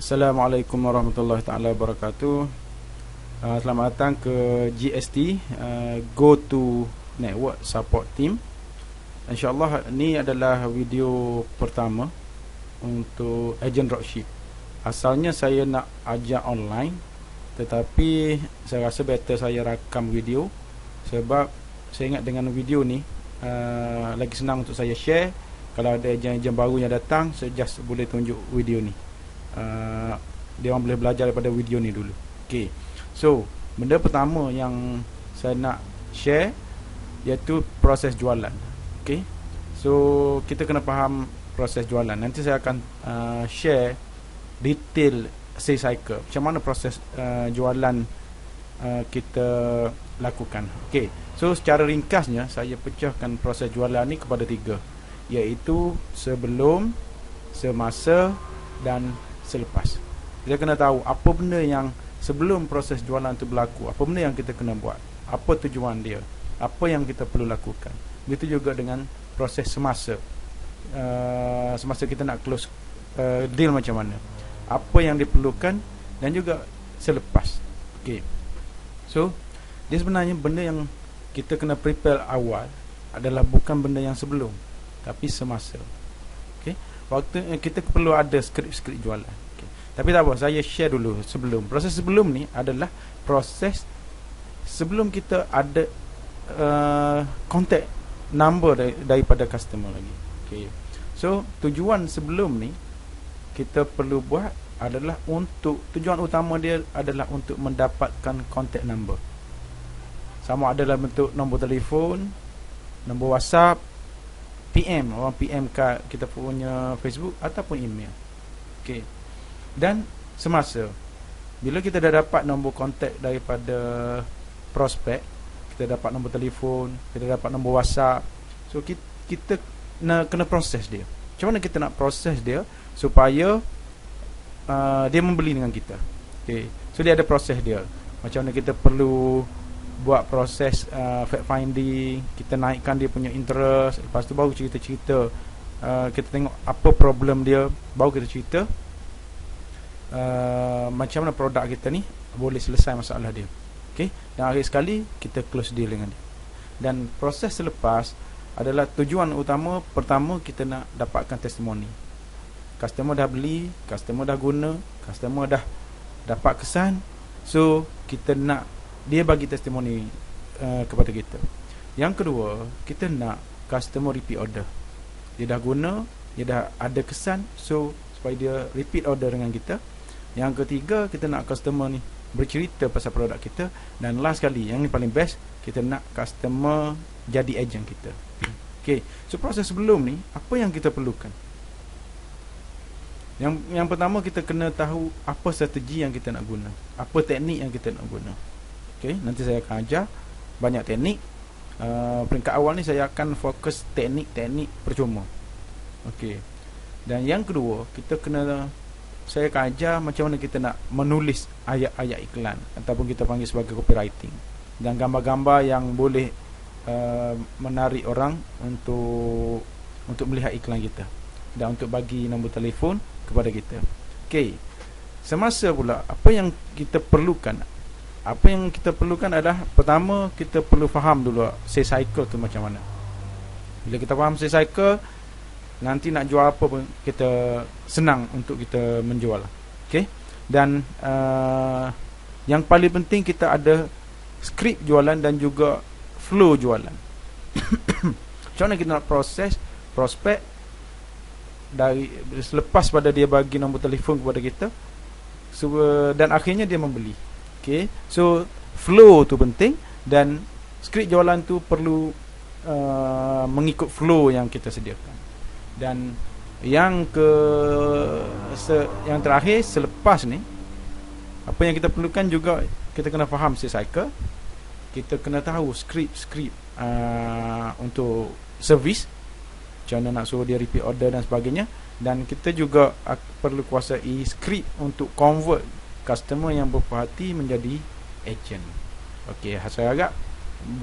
Assalamualaikum warahmatullahi taala wabarakatuh. Selamat datang ke GST, Go to Network Support Team. InsyaAllah ni adalah video pertama untuk agent dropship. Asalnya saya nak ajar online, tetapi saya rasa better saya rakam video, sebab saya ingat dengan video ni lagi senang untuk saya share. Kalau ada agent-agent baru yang datang, saya just boleh tunjuk video ni. Dia orang boleh belajar daripada video ni dulu. Okay, so benda pertama yang saya nak share iaitu proses jualan. Okay, so kita kena faham proses jualan. Nanti saya akan share detail sales cycle, macam mana proses jualan kita lakukan. Okay, so secara ringkasnya saya pecahkan proses jualan ni kepada 3, iaitu sebelum, semasa dan selepas. Kita kena tahu apa benda yang sebelum proses jualan itu berlaku, apa benda yang kita kena buat, apa tujuan dia, apa yang kita perlu lakukan. Begitu juga dengan proses semasa, semasa kita nak close deal macam mana, apa yang diperlukan, dan juga selepas. Okay, so dia sebenarnya benda yang kita kena prepare awal adalah bukan benda yang sebelum, tapi semasa. Okay, waktu kita perlu ada skrip-skrip jualan. Okay, tapi tak apa, saya share dulu sebelum. Proses sebelum ni adalah proses sebelum kita ada contact number daripada customer lagi. Okay, so tujuan sebelum ni kita perlu buat adalah untuk, tujuan utama dia adalah untuk mendapatkan contact number. Sama ada dalam bentuk nombor telefon, nombor WhatsApp, PM, orang PM kat kita punya Facebook ataupun email. Okay, dan semasa, bila kita dah dapat nombor kontak daripada prospek, kita dapat nombor telefon, kita dapat nombor WhatsApp, so kita kena proses dia. Macam mana kita nak proses dia supaya dia membeli dengan kita. Okay, so dia ada proses dia. Macam mana kita perlu buat proses fact finding, kita naikkan dia punya interest, lepas tu baru cerita-cerita, kita tengok apa problem dia, baru kita cerita macam mana produk kita ni boleh selesai masalah dia. Okay, dan akhir sekali kita close deal dengan dia. Dan proses selepas adalah tujuan utama. Pertama, kita nak dapatkan testimoni. Customer dah beli, customer dah guna, customer dah dapat kesan, so kita nak dia bagi testimoni kepada kita. Yang kedua, kita nak customer repeat order. Dia dah guna, dia dah ada kesan, so supaya dia repeat order dengan kita. Yang ketiga, kita nak customer ni bercerita pasal produk kita. Dan last sekali, yang ni paling best, kita nak customer jadi agent kita. Okay, so proses sebelum ni, apa yang kita perlukan? Yang pertama, kita kena tahu apa strategi yang kita nak guna, apa teknik yang kita nak guna. Okay, nanti saya akan ajar banyak teknik. Peringkat awal ni saya akan fokus teknik-teknik percuma. Okay, dan yang kedua, saya akan ajar macam mana kita nak menulis ayat-ayat iklan, ataupun kita panggil sebagai copywriting, dan gambar-gambar yang boleh menarik orang untuk melihat iklan kita, dan untuk bagi nombor telefon kepada kita. Okay, semasa pula, apa yang kita perlukan? Apa yang kita perlukan adalah, pertama, kita perlu faham dulu sales cycle tu macam mana. Bila kita faham sales cycle, nanti nak jual apa pun kita senang untuk kita menjual. Okay, dan yang paling penting, kita ada skrip jualan dan juga flow jualan. Macam mana kita nak proses prospek dari selepas pada dia bagi nombor telefon kepada kita, dan akhirnya dia membeli. Okay, so flow tu penting, dan skrip jualan tu perlu mengikut flow yang kita sediakan. Dan yang terakhir, selepas ni, apa yang kita perlukan juga, kita kena faham sales cycle, kita kena tahu skrip untuk servis, macam mana nak suruh dia repeat order dan sebagainya. Dan kita juga perlu kuasai skrip untuk convert customer yang berpuas hati menjadi agent. Okey, saya harap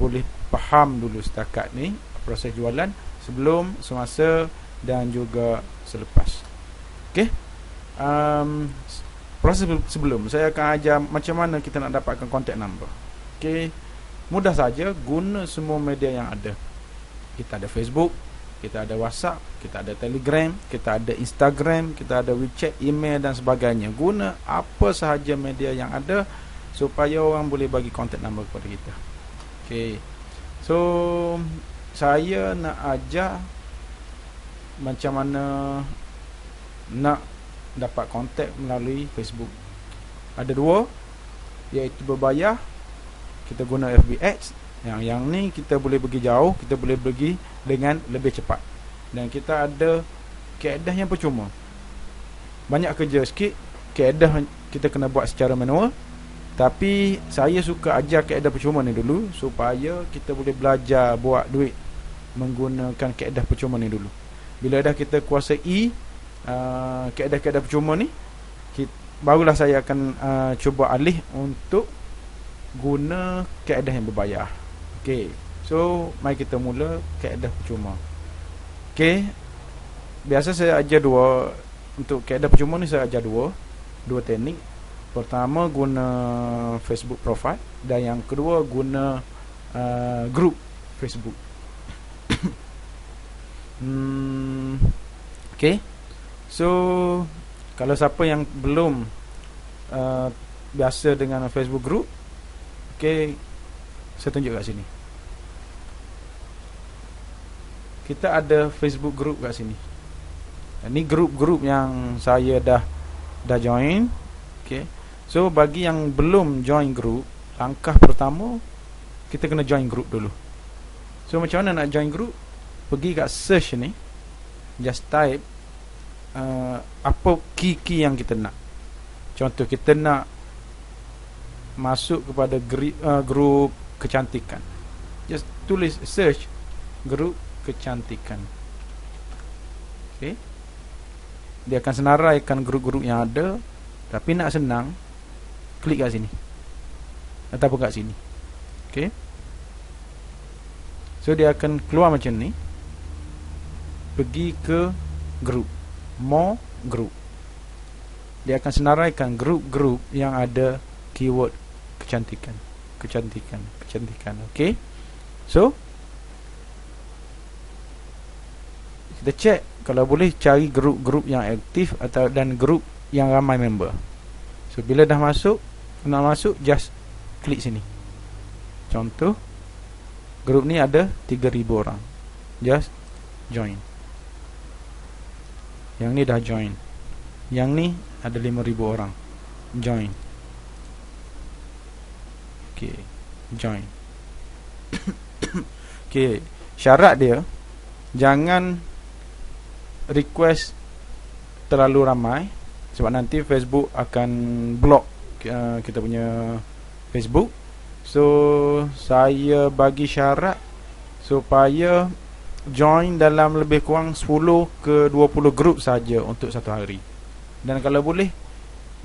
boleh faham dulu setakat ni proses jualan sebelum, semasa dan juga selepas. Okey, proses sebelum saya akan ajar macam mana kita nak dapatkan contact number. Okey, mudah saja, guna semua media yang ada. Kita ada Facebook, kita ada WhatsApp, kita ada Telegram, kita ada Instagram, kita ada WeChat, email dan sebagainya. Guna apa sahaja media yang ada supaya orang boleh bagi contact number kepada kita. Okey, so saya nak ajar macam mana nak dapat kontak melalui Facebook. Ada dua, iaitu berbayar. Kita guna FB Ads. Yang ni kita boleh pergi jauh, kita boleh pergi dengan lebih cepat. Dan kita ada kaedah yang percuma. Banyak kerja sikit, kaedah kita kena buat secara manual. Tapi saya suka ajar kaedah percuma ni dulu, supaya kita boleh belajar buat duit menggunakan kaedah percuma ni dulu. Bila dah kita kuasai kaedah-kaedah percuma ni, barulah saya akan cuba alih untuk guna kaedah yang berbayar. Okey, so mari kita mula kaedah percuma. Okey, biasa saya ajar dua. Untuk kaedah percuma ni saya ajar dua teknik. Pertama guna Facebook profile, dan yang kedua guna group Facebook. Okey, so kalau siapa yang belum biasa dengan Facebook group, okey, saya tunjuk kat sini. Kita ada Facebook group kat sini. Ini grup-grup yang saya dah join. Okey, so bagi yang belum join group, langkah pertama kita kena join group dulu. So macam mana nak join group? Pergi kat search ni, just type apa key yang kita nak. Contoh, kita nak masuk kepada grup kecantikan, just tulis search grup kecantikan. Okay, dia akan senaraikan grup-grup yang ada. Tapi nak senang, klik kat sini ataupun kat sini. Okay, so dia akan keluar macam ni. Pergi ke grup, more group. Dia akan senaraikan grup-grup yang ada keyword kecantikan. Okey, so kita check, kalau boleh cari grup-grup yang aktif dan grup yang ramai member. So bila dah nak masuk, just klik sini. Contoh, grup ni ada 3,000 orang, just join. Yang ni dah join. Yang ni ada 5,000 orang, join. Okay, join. Okay, syarat dia, jangan request terlalu ramai, sebab nanti Facebook akan block kita punya Facebook. So saya bagi syarat supaya join dalam lebih kurang 10 ke 20 grup saja untuk satu hari. Dan kalau boleh,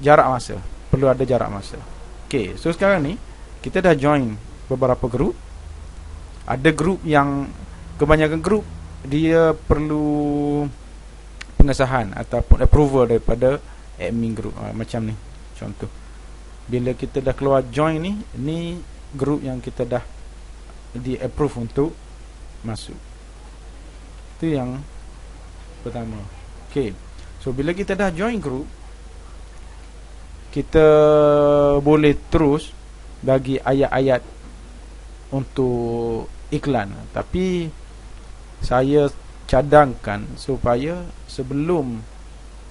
jarak masa, perlu ada jarak masa. Okay, so sekarang ni kita dah join beberapa grup. Ada grup yang, kebanyakan grup dia perlu pengesahan ataupun approval daripada admin grup. Macam ni contoh, bila kita dah keluar join ni grup yang kita dah di approve untuk masuk. Itu yang pertama. Okay, so bila kita dah join group, kita boleh terus bagi ayat-ayat untuk iklan. Tapi saya cadangkan supaya sebelum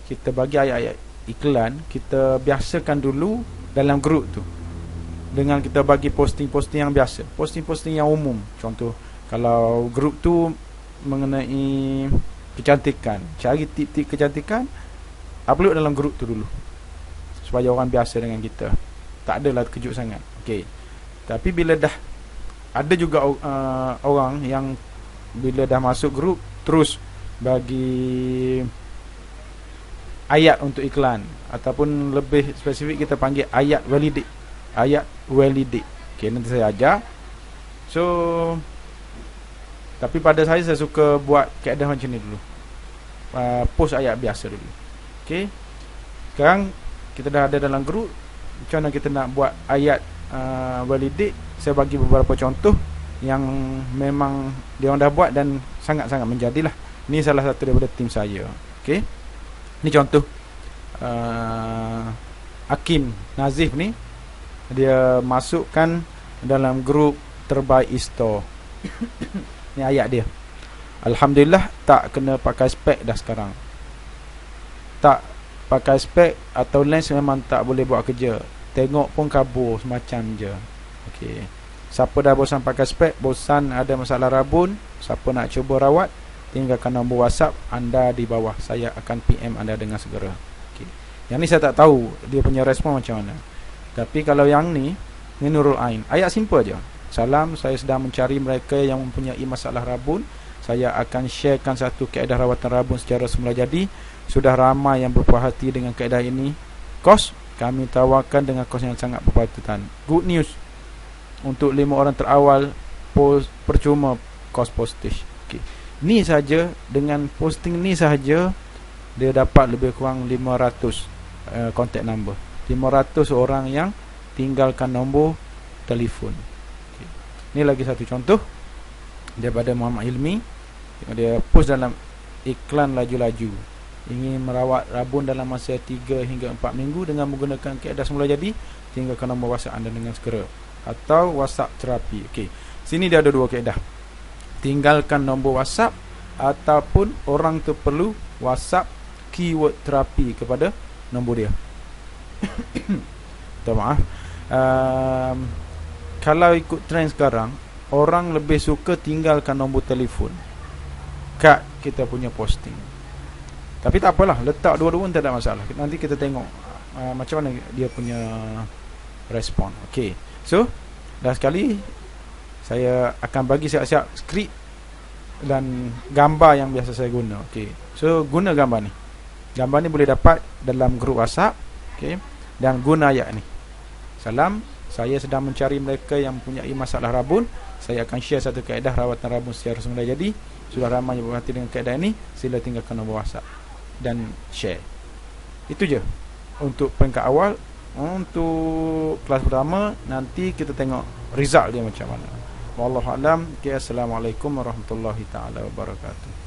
kita bagi ayat-ayat iklan, kita biasakan dulu dalam grup tu dengan kita bagi posting-posting yang biasa, posting-posting yang umum. Contoh, kalau grup tu mengenai kecantikan, cari tip-tip kecantikan, upload dalam grup tu dulu, supaya orang biasa dengan kita, tak adalah terkejut sangat. Okay, tapi bila dah ada juga orang yang bila dah masuk grup terus bagi ayat untuk iklan, ataupun lebih spesifik kita panggil ayat validate. Okay, nanti saya ajar. So tapi pada saya suka buat kaedah macam ni dulu, post ayat biasa dulu. Okay, sekarang kita dah ada dalam grup, macam mana kita nak buat ayat validik. Saya bagi beberapa contoh yang memang dia orang dah buat dan sangat-sangat menjadilah. Ni salah satu daripada tim saya. Okey. Ni contoh Hakim Nazif ni, dia masukkan dalam grup terbaik Isto. Ni ayat dia. Alhamdulillah tak kena pakai spek dah sekarang. Tak pakai spek atau lens memang tak boleh buat kerja. Tengok pun kabur semacam je. Okey. Siapa dah bosan pakai spek, bosan ada masalah rabun, siapa nak cuba rawat, tinggalkan nombor WhatsApp anda di bawah. Saya akan PM anda dengan segera. Okey. Yang ni saya tak tahu dia punya respon macam mana. Tapi kalau yang ni Nurul Ain, ayat simple je. Salam, saya sedang mencari mereka yang mempunyai masalah rabun. Saya akan sharekan satu kaedah rawatan rabun secara semula jadi. Sudah ramai yang berpuas hati dengan kaedah ini. Kos kami tawarkan dengan kos yang sangat berpatutan. Good news untuk 5 orang terawal, percuma kos postage. Okay. Ni saja, dengan posting ni saja dia dapat lebih kurang 500 contact number. 500 orang yang tinggalkan nombor telefon. Okay. Ni lagi satu contoh daripada Muhammad Hilmi. Dia post dalam iklan laju-laju, ingin merawat rabun dalam masa 3 hingga 4 minggu dengan menggunakan kaedah semula jadi, tinggalkan nombor WhatsApp anda dengan segera, atau WhatsApp terapi. Okey. Sini dia ada dua kaedah. Tinggalkan nombor WhatsApp ataupun orang tu perlu WhatsApp keyword terapi kepada nombor dia. Minta maaf. Kalau ikut trend sekarang, orang lebih suka tinggalkan nombor telefon kat kita punya posting. Tapi tak apalah, letak dua-dua pun tak ada masalah. Nanti kita tengok macam mana dia punya respon. Okey. So, dah sekali saya akan bagi siap-siap skrip dan gambar yang biasa saya guna. Okey. So, guna gambar ni. Gambar ni boleh dapat dalam grup WhatsApp. Okey. Dan guna ayat ni. Salam, saya sedang mencari mereka yang mempunyai masalah rabun. Saya akan share satu kaedah rawatan rabun secara semula jadi. Sudah ramai yang berhati dengan kaedah ini, sila tinggalkan nombor WhatsApp dan share. Itu je untuk peringkat awal. Untuk kelas pertama, nanti kita tengok result dia macam mana. Wallahu alam. Assalamualaikum warahmatullahi taala wabarakatuh.